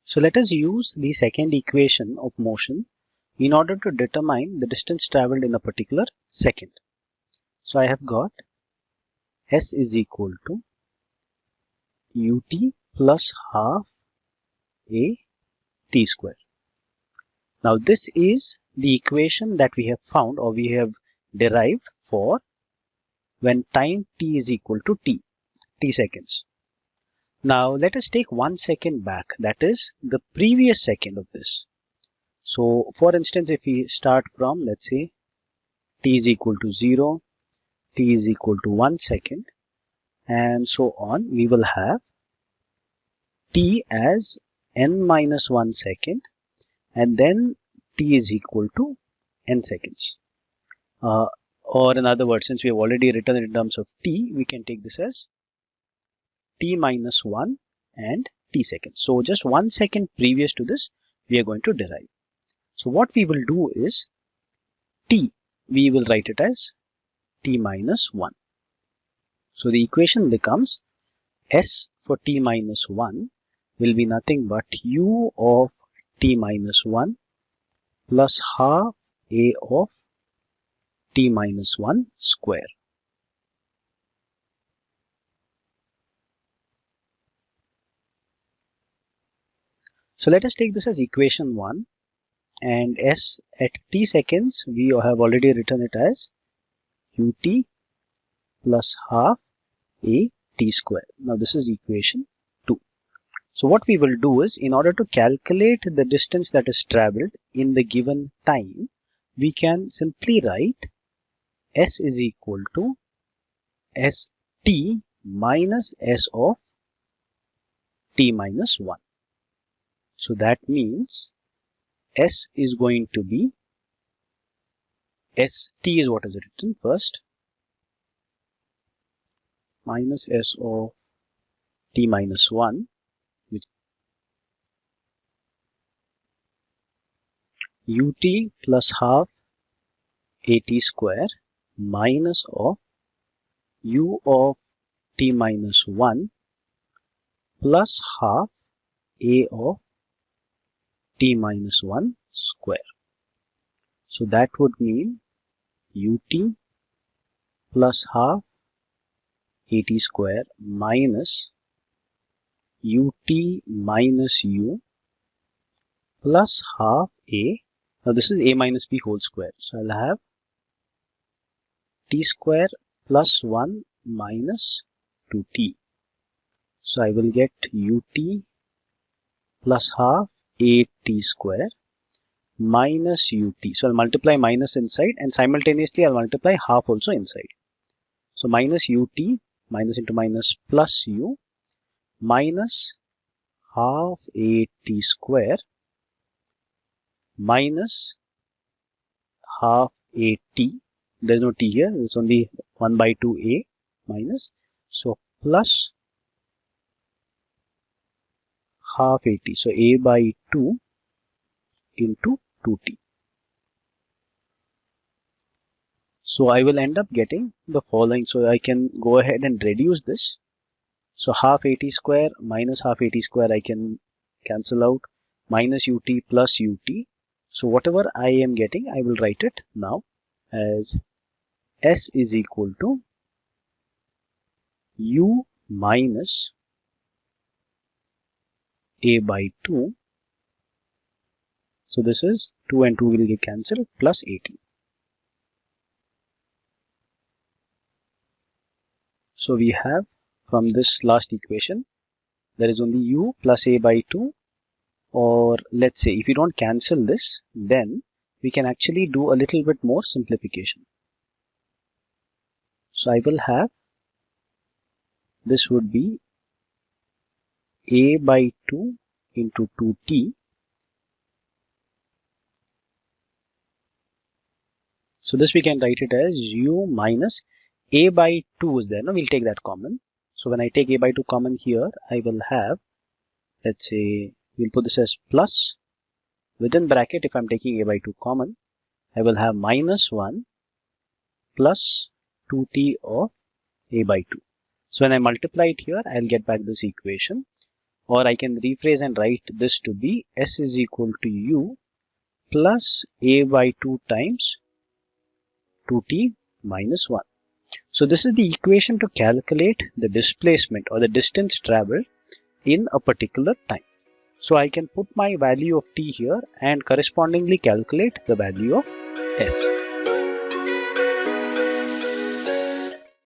So let us use the second equation of motion in order to determine the distance traveled in a particular second. So I have got S is equal to ut plus half a t square. Now this is the equation that we have found or we have derived for when time t is equal to t seconds. Now let us take 1 second back, that is the previous second of this. So for instance, if we start from, let's say, t is equal to 0, t is equal to 1 second, and so on, we will have t as n minus 1 second, and then t is equal to n seconds. Or in other words, since we have already written it in terms of t, we can take this as t minus 1 and t seconds. So just 1 second previous to this, we are going to derive. So what we will do is t, we will write it as t minus 1. So the equation becomes S for t minus 1 will be nothing but u of t minus 1 plus half a of t minus 1 square. So let us take this as equation 1, and S at t seconds we have already written it as ut plus half a t square. Now this is equation 2. So what we will do is, in order to calculate the distance that is traveled in the given time, we can simply write S is equal to St minus S of t minus 1. So that means S is going to be, St is what is written first, minus S of t minus 1, which ut plus half at square minus of u of t minus 1 plus half a of t minus 1 square. So that would mean ut plus half at square minus ut minus u plus half a. Now this is a minus b whole square. So I'll have t square plus 1 minus 2t. So I will get ut plus half a t square minus ut. So I'll multiply minus inside, and simultaneously I'll multiply half also inside. So minus ut, minus into minus, plus u, minus half a t square minus half a t. There's no t here, it's only 1 by 2a minus. So plus half a t. So a by 2 into 2t. So I will end up getting the following. So I can go ahead and reduce this. So half at square minus half at square I can cancel out, minus ut plus ut. So whatever I am getting, I will write it now as S is equal to u minus a by 2. So this is 2 and 2 will get cancelled, plus 18. So we have from this last equation, there is only u plus a by 2, or let's say if you don't cancel this, then we can actually do a little bit more simplification. So I will have, this would be a by 2 into 2t. So this we can write it as u minus a by 2 is there. Now we'll take that common. So when I take a by 2 common here, I will have, let's say, we'll put this as plus, within bracket, if I'm taking a by 2 common, I will have minus 1 plus 2t of a by 2. So when I multiply it here, I'll get back this equation. Or I can rephrase and write this to be s is equal to u plus a by 2 times 2t minus 1. So this is the equation to calculate the displacement or the distance traveled in a particular time. So I can put my value of t here and correspondingly calculate the value of s.